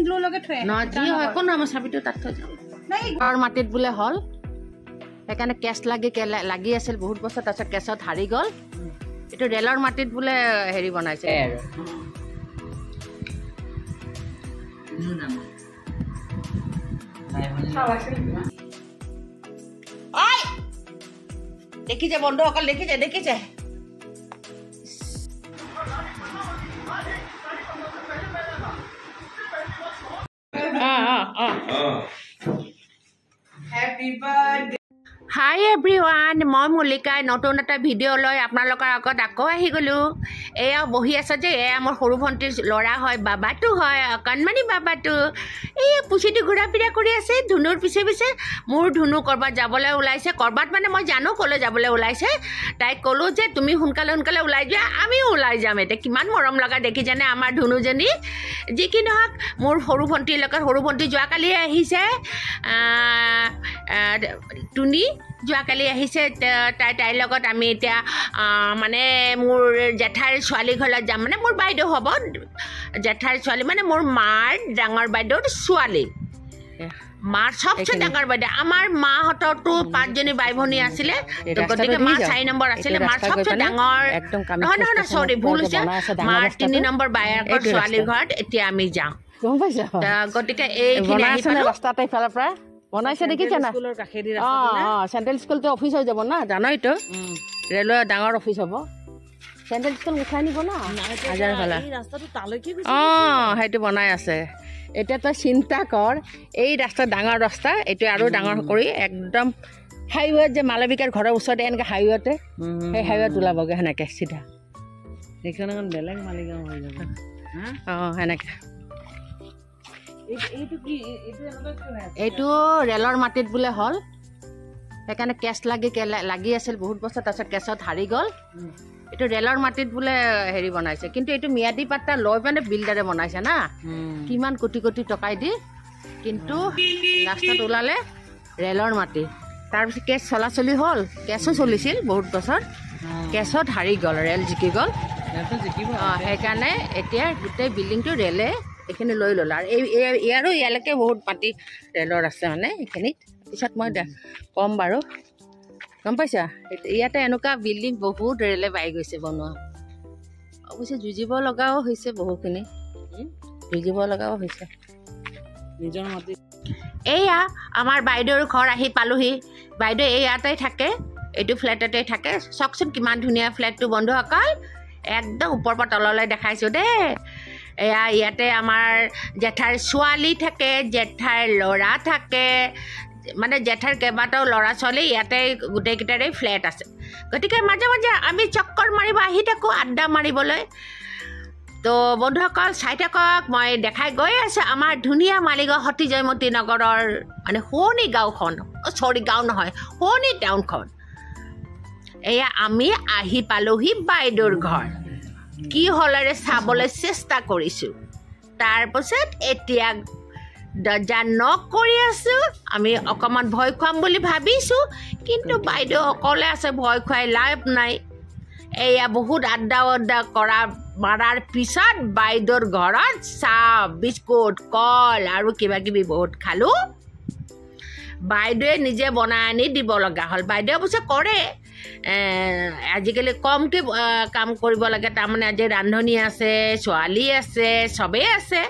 Blue লগে থৈ ন যি হয় কোন আমাৰ চাবিটো তাত থৈ যাওঁ নাই ঘৰ মাটিত বোলে হল সেইকাৰণে কেছ লাগি আছিল বহুত বছৰ তাৰপিছত কেছত হাৰি গ'ল এইটো ৰেলৰ মাটিত বোলে হেৰি বনাইছে দেখিছে বন্ধুসকল দেখিছে Happy birthday. Hi everyone, মই মল্লিকা নতুন এটা ভিডিঅ' লৈ আপোনালোকৰ আগত আকৌ আহি গ'লোঁ এয়া বহি আছে যে এয়া মোৰ সৰু ভণ্টিৰ ল'ৰা হয় বাবাটো হয় অকণমানি বাবাটো এই পুচিটো ঘূৰা ফিৰা কৰি আছে ধুনুৰ পিছে পিছে মোৰ ধুনু ক'ৰবাত যাবলৈ ওলাইছে ক'ৰবাত মানে মই জানো ক'লৈ যাবলৈ ওলাইছে তাইক ক'লোঁ যে তুমি সোনকালে ওলাই যোৱা আমিও ওলাই যাম এতিয়া কিমান মৰম লগা দেখিছেনে আমাৰ ধুনুজনী যি কি নহওক মোৰ সৰু ভণ্টিৰ লগত সৰু ভণ্টি যোৱাকালি আহিছে টুনি যোৱাকালি আহিছে তাইৰ লগত আমি এতিয়া মানে মোৰ জেঠাইৰ ছোৱালী ঘৰত যাম মানে মোৰ বাইদেউ হ'ব জেঠাইৰ ছোৱালী মানে মোৰ মাৰ ডাঙৰ বাইদেউৰ ছোৱালী মাৰ সবচে ডাঙৰ বাইদেউ আমাৰ মাহঁতৰতো 5জনী বাই ভনী আছিলে গতিকে মা 4 নম্বৰ আছিলে মাৰ সবচে ডাঙৰ নহয় সৰি ভুল হৈছে মাৰ 3 নম্বৰ বায়েকৰ ছোৱালীৰ ঘৰত এতিয়া আমি যাওঁ গতিকে এইখিনি ৰাস্তাতে ইফালৰ পৰা বনাইছে দেখিছে না স্কুলৰ কাষেদি ৰাস্তা চেণ্ট্ৰেল স্কুলটো অফিচ হৈ যাব না জানইতো ৰেলৱে ডাঙৰ অফিচ হ'ব চেণ্ট্ৰেল স্কুল উঠাই নিব না হাজাৰ ফালা এই ৰাস্তাটো তালৈকে গৈছে সেইটো বনাই আছে এতিয়া তই চিন্তা কৰ এই ৰাস্তা ডাঙৰ ৰাস্তা এইটো আৰু ডাঙৰ কৰি একদম হাইৱে যে মালবিকাৰ ঘৰৰ ওচৰতে এনেকৈ হাইৱেতে সেই হাইৱেত ওলাবগৈ সেনেকৈ চিধা এইখন এখন বেলেগ মালিগাঁও হৈ যাব সেনেকৈ এইটো ৰেলৰ মাটিত বোলে হল সেইকাৰণে কেছ লাগি আছিল বহুত বছৰ তাৰপিছত কেছত হাৰি গ'ল এইটো ৰেলৰ মাটিত বোলে হেৰি বনাইছে কিন্তু এইটো ম্যাদী পাট্টা লৈ মানে বিল্ডাৰে বনাইছে না কিমান কোটি টকাই দি কিন্তু ৰাস্তাত ওলালে ৰেলৰ মাটি তাৰপিছত কেছ চলাচলি হ'ল কেছো চলিছিল বহুত বছৰ কেছত হাৰি গ'ল ৰেল জিকি গ'ল সেইকাৰণে এতিয়া গোটেই বিল্ডিংটো ৰেলে এইখিনি লৈ ল'ল আৰু ইয়াৰো ইয়ালৈকে বহুত মাটি ৰেলৰ আছে মানে এইখিনিত পিছত মই কম বাৰু গম পাইছা ইয়াতে এনেকুৱা বিল্ডিং বহুত ৰেলে পাই গৈছে বনোৱা অৱশ্যে যুঁজিব লগাও হৈছে বহুখিনি নিজৰ মাটি এয়া আমাৰ বাইদেউৰ ঘৰ আহি পালোহি বাইদেউ ইয়াতে থাকে এইটো ফ্লেটতে থাকে চাওকচোন কিমান ধুনীয়া ফ্লেটটো বন্ধুসকল একদম ওপৰৰ পৰা তললৈ দেখাইছোঁ দেই এয়া ইয়াতে আমাৰ জেঠাইৰ ছোৱালী থাকে জেঠাইৰ ল'ৰা থাকে মানে জেঠাইৰ কেইবাটাও ল'ৰা ছোৱালী ইয়াতে গোটেইকেইটাৰে ফ্লেট আছে গতিকে মাজে মাজে আমি চক্কৰ মাৰিব আহি থাকোঁ আড্ডা মাৰিবলৈ তো বন্ধুসকল চাই থাকক মই দেখাই গৈ আছোঁ আমাৰ ধুনীয়া মালিগাঁও সতী জয়মতী নগৰৰ মানে শুৱনি গাঁওখন গাঁও নহয় শুৱনি টাউনখন এয়া আমি আহি পালোহি বাইদেউৰ ঘৰ কি হ'লেৰে চাবলৈ চেষ্টা কৰিছোঁ তাৰপাছত এতিয়া দৰ্জা নক কৰি আছোঁ আমি অকণমান ভয় খুৱাম বুলি ভাবিছোঁ কিন্তু বাইদেউ অকলে আছে ভয় খুৱাই লাভ নাই এয়া বহুত আড্ডা মাৰাৰ পিছত বাইদেউৰ ঘৰত চাহ বিস্কুট কল আৰু কিবাকিবি বহুত খালোঁ বাইদেৱে নিজে বনাই আনি দিব লগা হ'ল বাইদেৱে অৱশ্যে কৰে আজিকালি কমকৈ কাম কৰিব লাগে তাৰমানে আজি ৰান্ধনি আছে ছোৱালী আছে চবেই আছে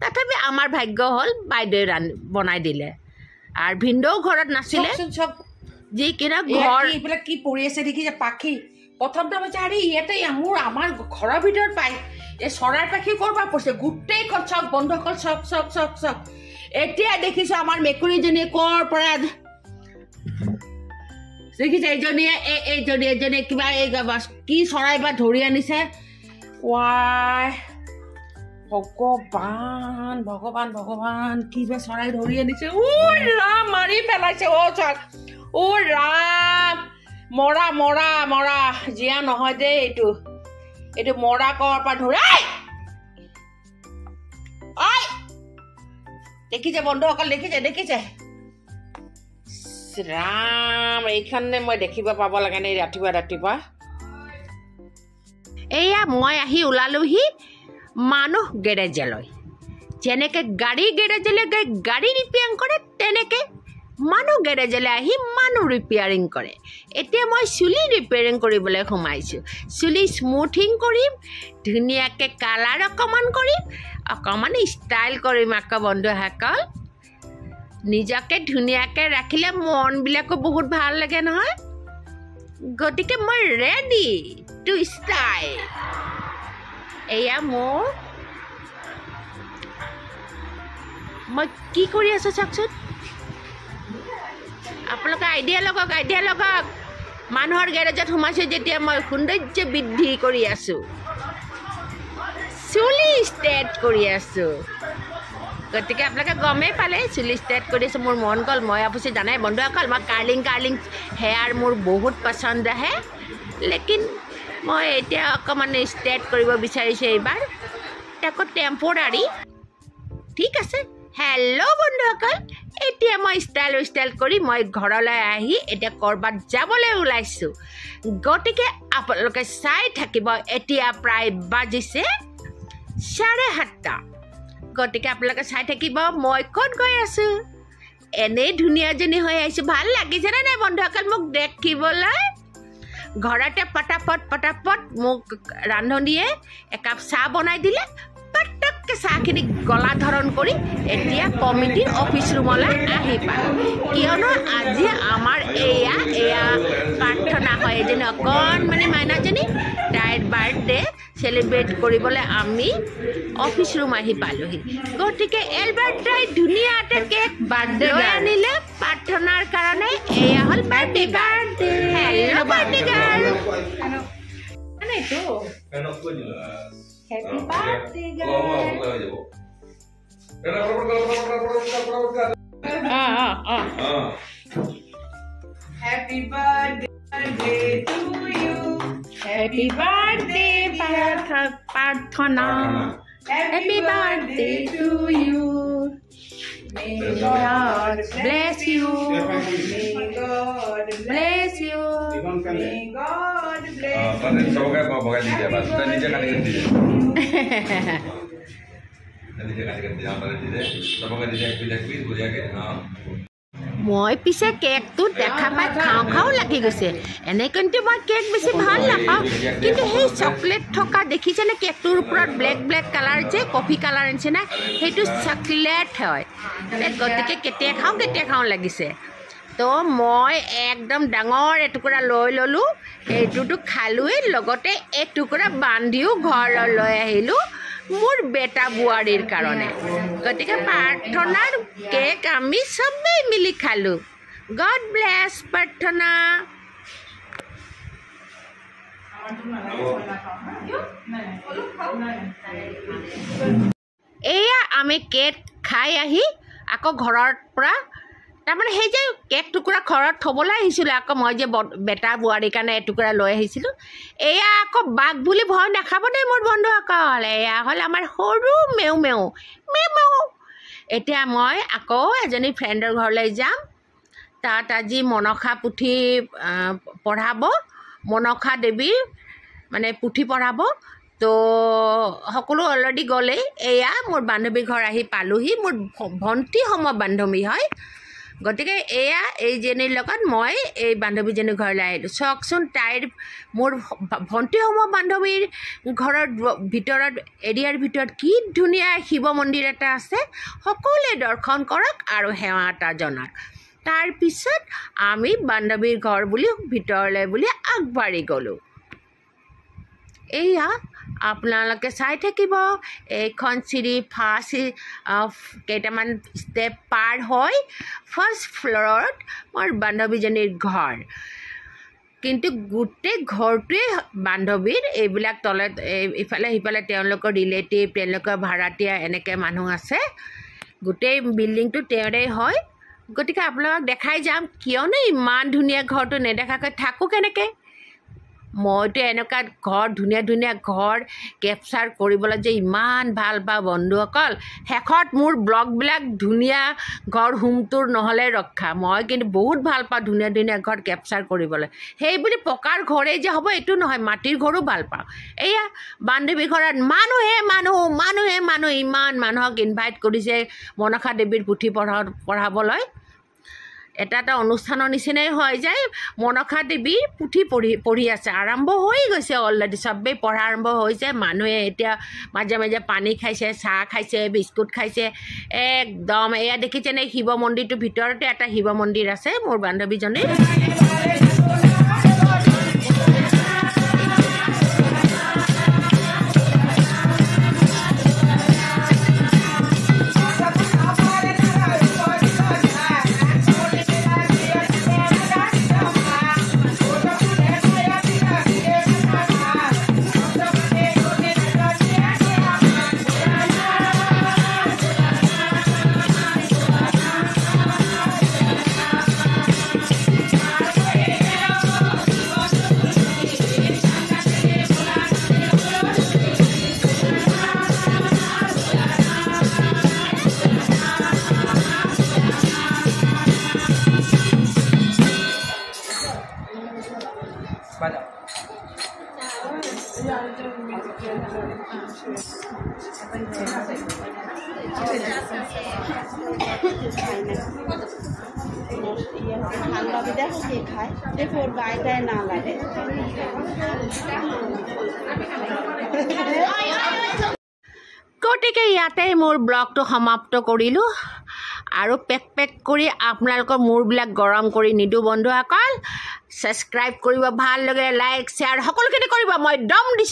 তথাপি আমাৰ ভাগ্য হ'ল বাইদেৱে বনাই দিলে আৰু ভিনদেউ ঘৰত নাছিলে চব যি কিনা ঘৰ এইবিলাক কি পৰি আছে দেখিছে পাখি প্ৰথমতে কৈছে আৰে ইয়াতে আমাৰ ঘৰৰ ভিতৰত পায় এই চৰাই পাখি ক'ৰ পৰা পৰিছে গোটেইখন চক বন্ধুসকল চক এতিয়া দেখিছোঁ আমাৰ মেকুৰীজনীয়ে ক'ৰ পৰা দেখিছে এইজনীয়ে কিবা কি চৰাই বা ধৰি আনিছে ৱাই ভগৱান কি বা চৰাই ধৰি আনিছে ৰাম মাৰি পেলাইছে ৰাম মৰা জীয়া নহয় দেই এইটো মৰা ক'ৰ পৰা ধৰে দেখিছে বন্ধুসকল দেখিছে ৰাম এইখনে মই দেখিব পাব লাগে নে ৰাতিপুৱা এয়া মই আহি ওলালোহি মানুহ গেৰেজলৈ যেনেকৈ গাড়ী গেৰেজলৈ গৈ গাড়ী ৰিপেয়াৰিং কৰে তেনেকৈ মানুহ গেৰেজলৈ আহি মানুহ ৰিপেয়াৰিং কৰে। এতিয়া মই চুলি ৰিপেয়াৰিং কৰিবলৈ সোমাইছোঁ। চুলি স্মুথিং কৰিম, ধুনীয়াকৈ কালাৰ অকণমান কৰিম, অকণমান ষ্টাইল কৰিম আকৌ বন্ধুসকল। নিজকে ধুনীয়াকৈ ৰাখিলে মনবিলাকো বহুত ভাল লাগে নহয়। গতিকে মই ৰেডি টু ষ্টাইল। এয়া মোৰ মই কি কৰি আছোঁ চাওকচোন। আপোনালোকে আইডিয়া লগাওক। মানুহৰ গেৰেজত সোমাইছোঁ যেতিয়া মই সৌন্দৰ্য বৃদ্ধি কৰি আছোঁ, চুলি ষ্ট্ৰেট কৰি আছোঁ। গতিকে আপোনালোকে গমেই পালে চুলি ষ্ট্ৰেট কৰি আছোঁ। মোৰ মন গ'ল। মই অৱশ্যে জানাই বন্ধুসকল, মই কাৰ্লিং হেয়াৰ মোৰ বহুত পচন্দ আহে। লেকিন মই এতিয়া অকণমান ষ্ট্ৰেট কৰিব বিচাৰিছোঁ এইবাৰ, তাকো টেম্পৰাৰী। ঠিক আছে। হেল্ল' বন্ধুসকল, এতিয়া মই ষ্টাইল কৰি মই ঘৰলৈ আহি এতিয়া ক'ৰবাত যাবলৈ ওলাইছোঁ। গতিকে আপোনালোকে চাই থাকিব। এতিয়া প্ৰায় বাজিছে 7:30। গতিকে আপোনালোকে চাই থাকিব মই ক'ত গৈ আছোঁ। এনেই ধুনীয়াজনী হৈ আহিছোঁ। ভাল লাগিছেনে নাই বন্ধুসকল মোক দেখিবলৈ? ঘৰতে পটাপট মোক ৰান্ধনীয়ে একাপ চাহ বনাই দিলে। পটককৈ চাহখিনি গলা ধৰণ কৰি এতিয়া কমিটিৰ অফিচ ৰুমলৈ আহি পালোঁ। কিয়নো আজি আমাৰ এয়া প্ৰাৰ্থনা হয়, এজনী অকণমানি মাইনাজনী, তাইৰ বাৰ্থডে চেলিব্ৰেট কৰিবলৈ আমি অফিচ ৰুম আহি পালোঁহি। গতিকে এলবাৰ্টাই ধুনীয়া এটা কেক লৈ আনিলে প্ৰাৰ্থনাৰ কাৰণে। এয়া হ'ল birthday girl. Hello' birthday girl. Happy birthday, girl. Happy birthday to you. Happy birthday, Parthana. Happy birthday to you. May God bless you. May God bless you. May God bless মই পিছে কেকটো দেখা পাই খাওঁ লাগি গৈছে। এনে কিন্তু মই কেক বেছি ভাল নাপাওঁ, কিন্তু সেই চকলেট থকা দেখিছেনে কেকটোৰ ওপৰত ব্লেক কালাৰ যে কফি কালাৰ নিচিনা, সেইটো চকলেট হয়। গতিকে কেতিয়া খাওঁ লাগিছে। তো মই একদম ডাঙৰ এটুকুৰা লৈ ল'লোঁ। এইটোতো খালোঁৱেই, লগতে এটুকুৰা বান্ধিও ঘৰলৈ লৈ আহিলোঁ মোৰ বেটা বোৱাৰীৰ কাৰণে। গতিকে প্ৰাৰ্থনাৰ কেক আমি চবেই মিলি খালোঁ। গড ব্লেছ প্ৰাৰ্থনা। এয়া আমি কেক খাই আহি আকৌ ঘৰৰ পৰা, তাৰমানে সেই যে কেক টুকুৰা ঘৰত থ'বলৈ আহিছিলোঁ, আকৌ মই যে বেটা বোৱাৰীৰ কাৰণে এটুকুৰা লৈ আহিছিলোঁ। এয়া আকৌ বাঘ বুলি ভয় নাখাব দেই মোৰ বন্ধুসকল। এয়া হ'ল আমাৰ সৰু মেও। এতিয়া মই আকৌ এজনী ফ্ৰেণ্ডৰ ঘৰলৈ যাম। তাত আজি মনসা পুথি পঢ়াব, মনসা দেৱীৰ মানে পুথি পঢ়াব। তো সকলো অলৰেডি গ'লেই। এয়া মোৰ বান্ধৱীৰ ঘৰ আহি পালোঁহি। মোৰ ভণ্টি বান্ধৱী হয়। গতিকে এয়া এইজনীৰ লগত মই এই বান্ধৱীজনীৰ ঘৰলৈ আহিলোঁ। চাওকচোন, তাইৰ মোৰ ভণ্টি বান্ধৱীৰ ঘৰৰ ভিতৰত এৰিয়াৰ ভিতৰত কি ধুনীয়া শিৱ মন্দিৰ এটা আছে। সকলোৱে দৰ্শন কৰক আৰু সেৱা এটা জনাওক। তাৰপিছত আমি বান্ধৱীৰ ঘৰ বুলি ভিতৰলৈ বুলি আগবাঢ়ি গ'লোঁ। এয়া আপোনালোকে চাই থাকিব। এইখন চিৰি কেইটামান ষ্টেপ পাৰ হৈ ফাৰ্ষ্ট ফ্ল'ৰত মোৰ বান্ধৱীজনীৰ ঘৰ। কিন্তু গোটেই ঘৰটোৱে বান্ধৱীৰ। এইবিলাক তলত ইফালে সিফালে তেওঁলোকৰ ৰিলেটিভ, তেওঁলোকৰ ভাড়াতীয়া এনেকৈ মানুহ আছে। গোটেই বিল্ডিংটো তেওঁৰে হয়। গতিকে আপোনালোকক দেখাই যাম, কিয়নো ইমান ধুনীয়া ঘৰটো নেদেখাকৈ থাকোঁ কেনেকৈ। মইতো এনেকুৱা ঘৰ ধুনীয়া ধুনীয়া ঘৰ কেপচাৰ কৰিবলৈ যে ইমান ভাল পাওঁ বন্ধুসকল। শেষত মোৰ ব্লগবিলাক ধুনীয়া ঘৰ হোম টুৰ নহ'লে ৰক্ষা। মই কিন্তু বহুত ভাল পাওঁ ধুনীয়া ধুনীয়া ঘৰ কেপচাৰ কৰিবলৈ। সেই বুলি পকাৰ ঘৰেই যে হ'ব এইটো নহয়, মাটিৰ ঘৰো ভাল পাওঁ। এয়া বান্ধৱী ঘৰত মানুহে ইমান মানুহক ইনভাইট কৰিছে মনসা দেৱীৰ পুথি পঢ়াবলৈ। এটা অনুষ্ঠানৰ নিচিনাই হয় যায়। মনসা দেৱী পুথি পঢ়ি আছে, আৰম্ভ হৈ গৈছে অলৰেডি, চবেই পঢ়া আৰম্ভ হৈছে। মানুহে এতিয়া মাজে মাজে পানী খাইছে, চাহ খাইছে, বিস্কুট খাইছে একদম। এয়া দেখিছেনে শিৱ মন্দিৰটোৰ ভিতৰতে এটা শিৱ মন্দিৰ আছে মোৰ বান্ধৱীজনীৰ। গতিকে ইয়াতে মোৰ ব্লগটো সমাপ্ত কৰিলোঁ আৰু পেক কৰি আপোনালোকৰ মূৰবিলাক গৰম কৰি নিদিওঁ বন্ধুসকল। ছাবস্ক্ৰাইব কৰিব, ভাল লাগে লাইক শ্বেয়াৰ সকলোখিনি কৰিব, মই দম দিছোঁ।